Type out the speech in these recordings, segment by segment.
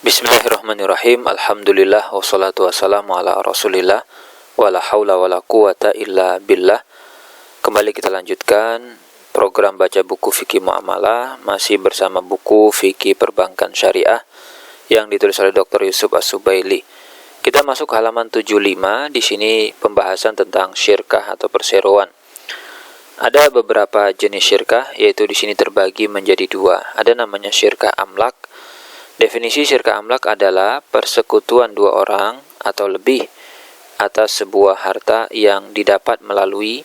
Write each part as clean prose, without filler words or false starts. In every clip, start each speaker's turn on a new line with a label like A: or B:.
A: Bismillahirrahmanirrahim. Alhamdulillah wassalatu wassalamu ala Rasulillah wala haula wala quwata illa billah. Kembali kita lanjutkan program baca buku fikih muamalah masih bersama buku fikih perbankan syariah yang ditulis oleh Dr. Yusuf As-Subaili. Kita masuk ke halaman 75. Di sini pembahasan tentang syirkah atau perseroan. Ada beberapa jenis syirkah, yaitu di sini terbagi menjadi dua. Ada namanya syirkah amlak. Definisi syirkah amlak adalah persekutuan dua orang atau lebih atas sebuah harta yang didapat melalui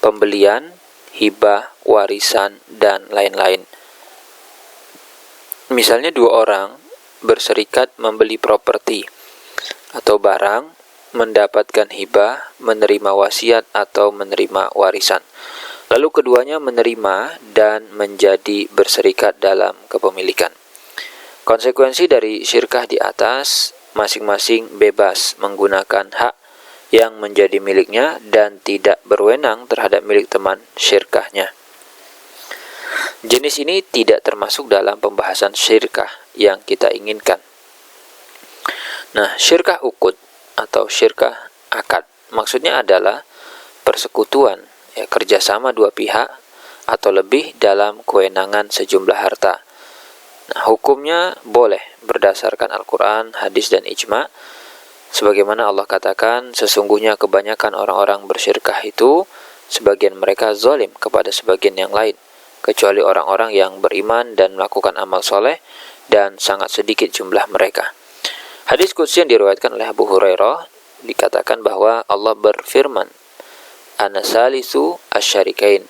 A: pembelian, hibah, warisan, dan lain-lain. Misalnya dua orang berserikat membeli properti atau barang, mendapatkan hibah, menerima wasiat, atau menerima warisan. Lalu keduanya menerima dan menjadi berserikat dalam kepemilikan. Konsekuensi dari syirkah di atas, masing-masing bebas menggunakan hak yang menjadi miliknya dan tidak berwenang terhadap milik teman syirkahnya. Jenis ini tidak termasuk dalam pembahasan syirkah yang kita inginkan. Nah, syirkah ukut atau syirkah akad, maksudnya adalah persekutuan, kerjasama dua pihak atau lebih dalam kewenangan sejumlah harta. Nah, hukumnya boleh berdasarkan Al-Quran, hadis, dan ijma. Sebagaimana Allah katakan, sesungguhnya kebanyakan orang-orang bersyirkah itu, sebagian mereka zalim kepada sebagian yang lain, kecuali orang-orang yang beriman dan melakukan amal soleh, dan sangat sedikit jumlah mereka. Hadis qudsi yang diriwayatkan oleh Abu Hurairah, dikatakan bahwa Allah berfirman, Ana salisu asyarikain,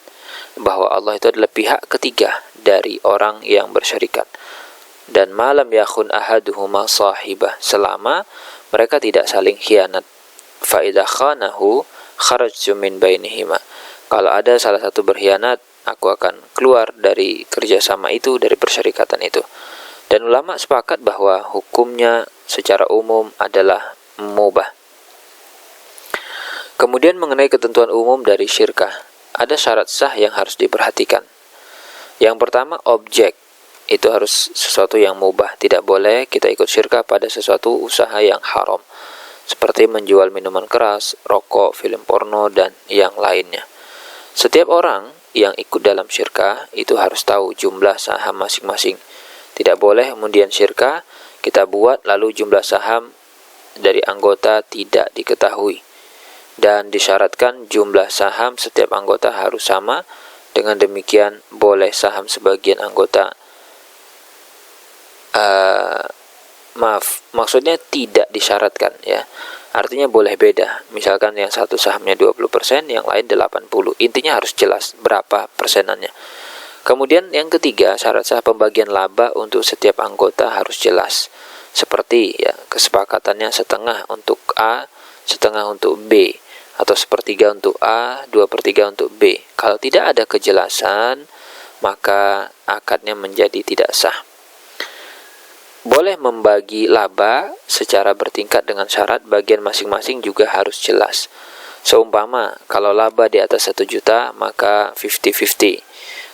A: bahwa Allah itu adalah pihak ketiga dari orang yang bersyarikat. Dan malam yakhun ahaduhuma sahibah, selama mereka tidak saling khianat. Fa idza khanahu kharajtu min bainihima, kalau ada salah satu berkhianat, aku akan keluar dari kerjasama itu, dari persyarikatan itu. Dan ulama sepakat bahwa hukumnya secara umum adalah mubah. Kemudian mengenai ketentuan umum dari syirkah, ada syarat sah yang harus diperhatikan. Yang pertama, objek. Itu harus sesuatu yang mubah. Tidak boleh kita ikut syirkah pada sesuatu usaha yang haram, seperti menjual minuman keras, rokok, film porno, dan yang lainnya. Setiap orang yang ikut dalam syirkah itu harus tahu jumlah saham masing-masing. Tidak boleh kemudian syirkah kita buat lalu jumlah saham dari anggota tidak diketahui. Dan disyaratkan jumlah saham setiap anggota harus sama. Dengan demikian boleh saham sebagian anggota maksudnya tidak disyaratkan, ya. Artinya boleh beda. Misalkan yang satu sahamnya 20%, yang lain 80%. Intinya harus jelas berapa persenannya. Kemudian yang ketiga, syarat sah pembagian laba untuk setiap anggota harus jelas. Seperti kesepakatannya setengah untuk A, setengah untuk B, atau sepertiga untuk A, 2/3 untuk B. Kalau tidak ada kejelasan, maka akadnya menjadi tidak sah. Boleh membagi laba secara bertingkat dengan syarat bagian masing-masing juga harus jelas. Seumpama, kalau laba di atas 1 juta, maka 50-50.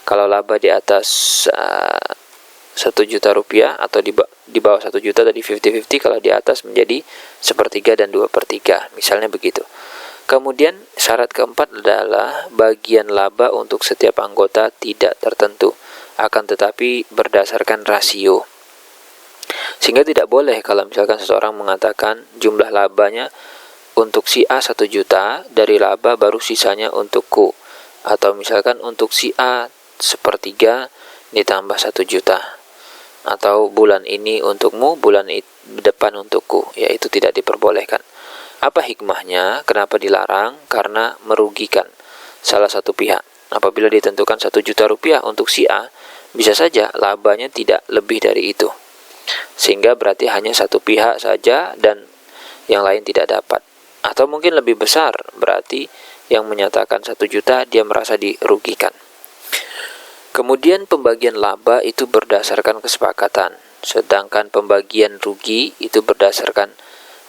A: Kalau laba di atas 1 juta rupiah atau di bawah 1 juta tadi 50-50, kalau di atas menjadi 1/3 dan 2/3, misalnya begitu. Kemudian syarat keempat adalah bagian laba untuk setiap anggota tidak tertentu, akan tetapi berdasarkan rasio. Sehingga tidak boleh kalau misalkan seseorang mengatakan jumlah labanya untuk si A 1 juta, dari laba baru sisanya untukku. Atau misalkan untuk si A 1/3 ditambah 1 juta. Atau bulan ini untukmu, bulan depan untukku. Ya, itu tidak diperbolehkan. Apa hikmahnya? Kenapa dilarang? Karena merugikan salah satu pihak. Apabila ditentukan 1 juta rupiah untuk si A, bisa saja labanya tidak lebih dari itu. Sehingga berarti hanya satu pihak saja dan yang lain tidak dapat. Atau mungkin lebih besar, berarti yang menyatakan 1 juta dia merasa dirugikan. Kemudian pembagian laba itu berdasarkan kesepakatan, sedangkan pembagian rugi itu berdasarkan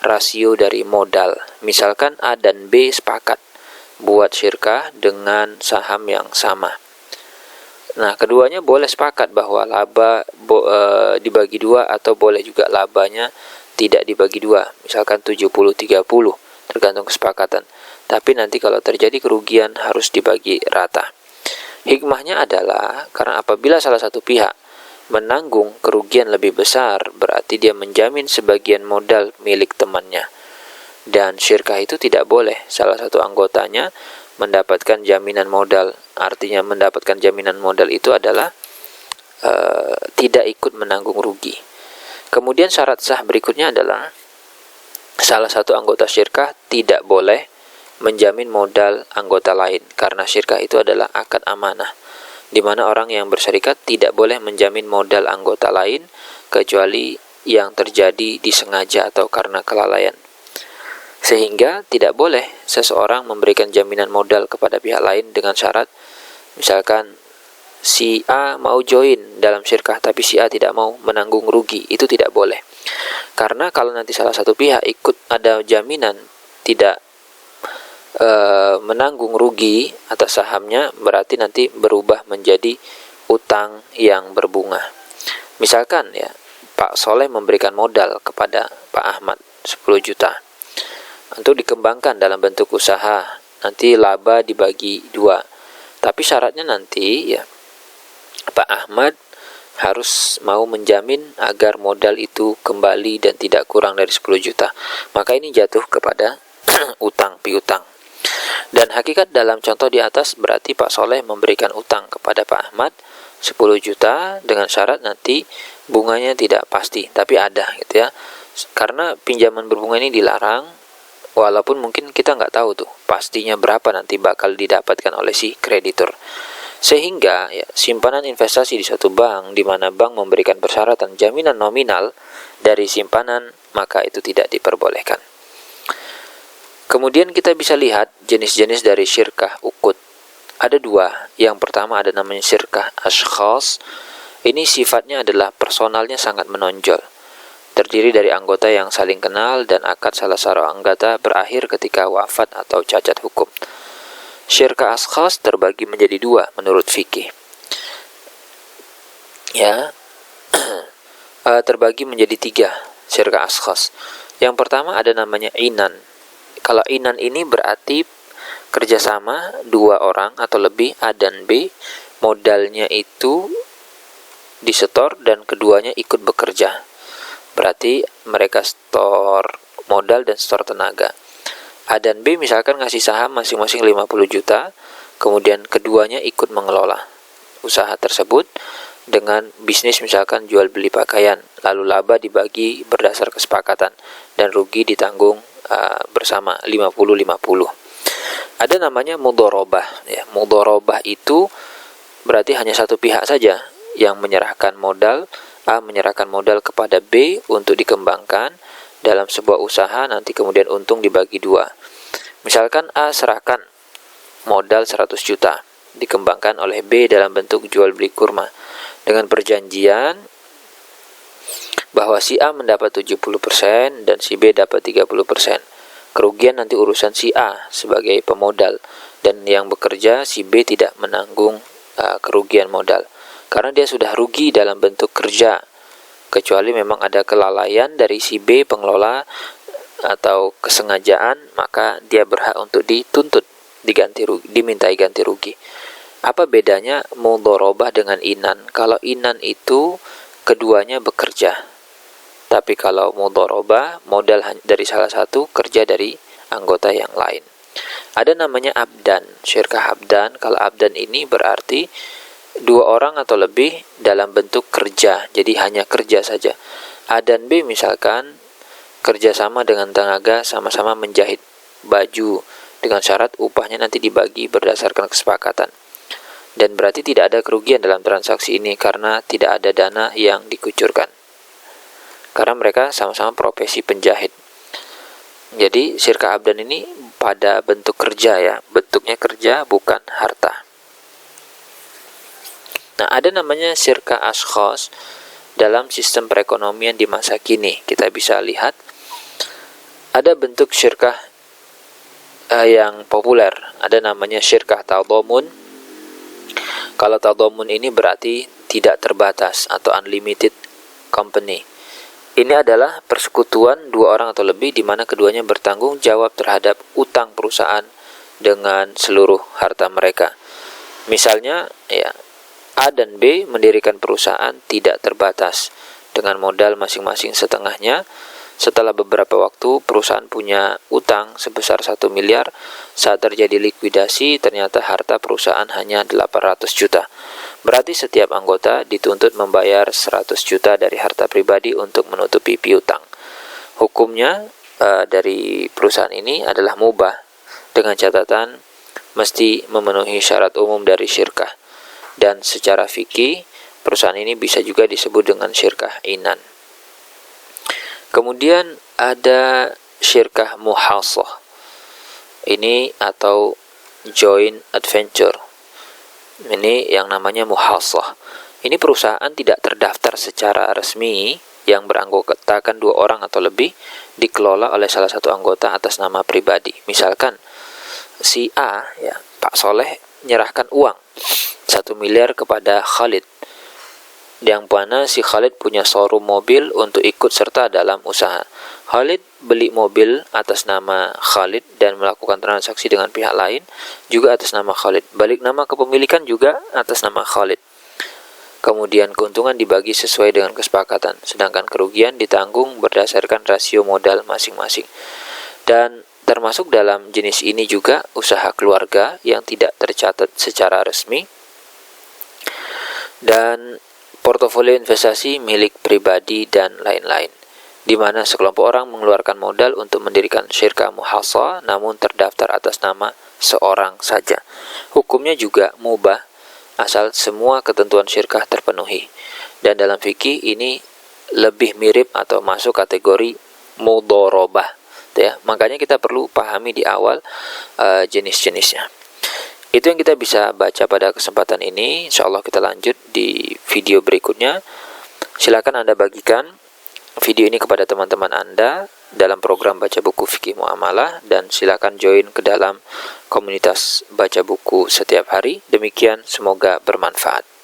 A: rasio dari modal. Misalkan A dan B sepakat buat syirkah dengan saham yang sama. Nah, keduanya boleh sepakat bahwa laba dibagi dua, atau boleh juga labanya tidak dibagi dua. Misalkan 70-30, tergantung kesepakatan. Tapi nanti kalau terjadi kerugian harus dibagi rata. Hikmahnya adalah karena apabila salah satu pihak menanggung kerugian lebih besar, berarti dia menjamin sebagian modal milik temannya. Dan syirkah itu tidak boleh salah satu anggotanya mendapatkan jaminan modal. Artinya mendapatkan jaminan modal itu adalah tidak ikut menanggung rugi. Kemudian syarat sah berikutnya adalah salah satu anggota syirkah tidak boleh menjamin modal anggota lain, karena syirkah itu adalah akad amanah, di mana orang yang berserikat tidak boleh menjamin modal anggota lain kecuali yang terjadi disengaja atau karena kelalaian. Sehingga tidak boleh seseorang memberikan jaminan modal kepada pihak lain dengan syarat, misalkan si A mau join dalam syirkah tapi si A tidak mau menanggung rugi, itu tidak boleh. Karena kalau nanti salah satu pihak ikut ada jaminan tidak menanggung rugi atas sahamnya, berarti nanti berubah menjadi utang yang berbunga. Misalkan ya, Pak Soleh memberikan modal kepada Pak Ahmad 10 juta untuk dikembangkan dalam bentuk usaha, nanti laba dibagi dua. Tapi syaratnya nanti ya Pak Ahmad harus mau menjamin agar modal itu kembali dan tidak kurang dari 10 juta. Maka ini jatuh kepada utang piutang. Dan hakikat dalam contoh di atas berarti Pak Soleh memberikan utang kepada Pak Ahmad 10 juta dengan syarat nanti bunganya tidak pasti, tapi ada gitu ya. Karena pinjaman berbunga ini dilarang, walaupun mungkin kita nggak tahu tuh pastinya berapa nanti bakal didapatkan oleh si kreditur. Sehingga ya, simpanan investasi di suatu bank, di mana bank memberikan persyaratan jaminan nominal dari simpanan, maka itu tidak diperbolehkan. Kemudian kita bisa lihat jenis-jenis dari syirkah ukut. Ada dua. Yang pertama ada namanya syirkah ashkhas. Ini sifatnya adalah personalnya sangat menonjol. Terdiri dari anggota yang saling kenal dan akad salah seorang anggota berakhir ketika wafat atau cacat hukum. Syirkah ashkhas terbagi menjadi dua menurut fikih. Ya, terbagi menjadi tiga syirkah ashkhas. Yang pertama ada namanya inan. Kalau inan ini berarti kerjasama dua orang atau lebih, A dan B, modalnya itu disetor dan keduanya ikut bekerja. Berarti mereka store modal dan store tenaga. A dan B misalkan ngasih saham masing-masing 50 juta, kemudian keduanya ikut mengelola usaha tersebut dengan bisnis misalkan jual beli pakaian, lalu laba dibagi berdasar kesepakatan dan rugi ditanggung bersama 50-50. Ada namanya mudharabah ya. Mudharabah itu berarti hanya satu pihak saja yang menyerahkan modal. A menyerahkan modal kepada B untuk dikembangkan dalam sebuah usaha, nanti kemudian untung dibagi dua. Misalkan A serahkan modal 100 juta dikembangkan oleh B dalam bentuk jual beli kurma dengan perjanjian bahwa si A mendapat 70% dan si B dapat 30%. Kerugian nanti urusan si A sebagai pemodal, dan yang bekerja si B tidak menanggung kerugian modal karena dia sudah rugi dalam bentuk kerja, kecuali memang ada kelalaian dari si B pengelola atau kesengajaan, maka dia berhak untuk dituntut dimintai ganti rugi. Apa bedanya mudharabah dengan inan? Kalau inan itu keduanya bekerja, tapi kalau mudharabah modal dari salah satu, kerja dari anggota yang lain. Ada namanya abdan, syirkah abdan. Kalau abdan ini berarti dua orang atau lebih dalam bentuk kerja, jadi hanya kerja saja. A dan B misalkan kerjasama dengan tenaga, sama-sama menjahit baju dengan syarat upahnya nanti dibagi berdasarkan kesepakatan. Dan berarti tidak ada kerugian dalam transaksi ini karena tidak ada dana yang dikucurkan. Karena mereka sama-sama profesi penjahit. Jadi syirkah abdan ini pada bentuk kerja ya, bentuknya kerja bukan harta. Nah, ada namanya syirkah ashkhas dalam sistem perekonomian di masa kini. Kita bisa lihat ada bentuk syirkah yang populer. Ada namanya syirkah tadhamun. Kalau tadhamun ini berarti tidak terbatas atau unlimited company. Ini adalah persekutuan dua orang atau lebih di mana keduanya bertanggung jawab terhadap utang perusahaan dengan seluruh harta mereka. Misalnya, ya, A dan B mendirikan perusahaan tidak terbatas dengan modal masing-masing setengahnya. Setelah beberapa waktu, perusahaan punya utang sebesar 1 miliar. Saat terjadi likuidasi, ternyata harta perusahaan hanya 800 juta. Berarti setiap anggota dituntut membayar 100 juta dari harta pribadi untuk menutupi piutang. Hukumnya dari perusahaan ini adalah mubah, dengan catatan mesti memenuhi syarat umum dari syirkah. Dan secara fikih, perusahaan ini bisa juga disebut dengan syirkah inan. Kemudian ada syirkah muhasah. Ini atau joint adventure. Ini yang namanya muhasah. Ini perusahaan tidak terdaftar secara resmi yang beranggotakan 2 orang atau lebih, dikelola oleh salah satu anggota atas nama pribadi. Misalkan si A, ya, Pak Soleh menyerahkan uang 1 miliar kepada Khalid, yang mana si Khalid punya showroom mobil untuk ikut serta dalam usaha. Khalid beli mobil atas nama Khalid dan melakukan transaksi dengan pihak lain juga atas nama Khalid. Balik nama kepemilikan juga atas nama Khalid. Kemudian keuntungan dibagi sesuai dengan kesepakatan, sedangkan kerugian ditanggung berdasarkan rasio modal masing-masing. Dan termasuk dalam jenis ini juga usaha keluarga yang tidak tercatat secara resmi, dan portofolio investasi milik pribadi dan lain-lain, di mana sekelompok orang mengeluarkan modal untuk mendirikan syirkah muhasah namun terdaftar atas nama seorang saja. Hukumnya juga mubah asal semua ketentuan syirkah terpenuhi. Dan dalam fikih ini lebih mirip atau masuk kategori mudharabah, ya. Makanya kita perlu pahami di awal jenis-jenisnya. Itu yang kita bisa baca pada kesempatan ini. Insyaallah kita lanjut di video berikutnya. Silakan Anda bagikan video ini kepada teman-teman Anda dalam program baca buku fikih muamalah, dan silakan join ke dalam komunitas baca buku setiap hari. Demikian, semoga bermanfaat.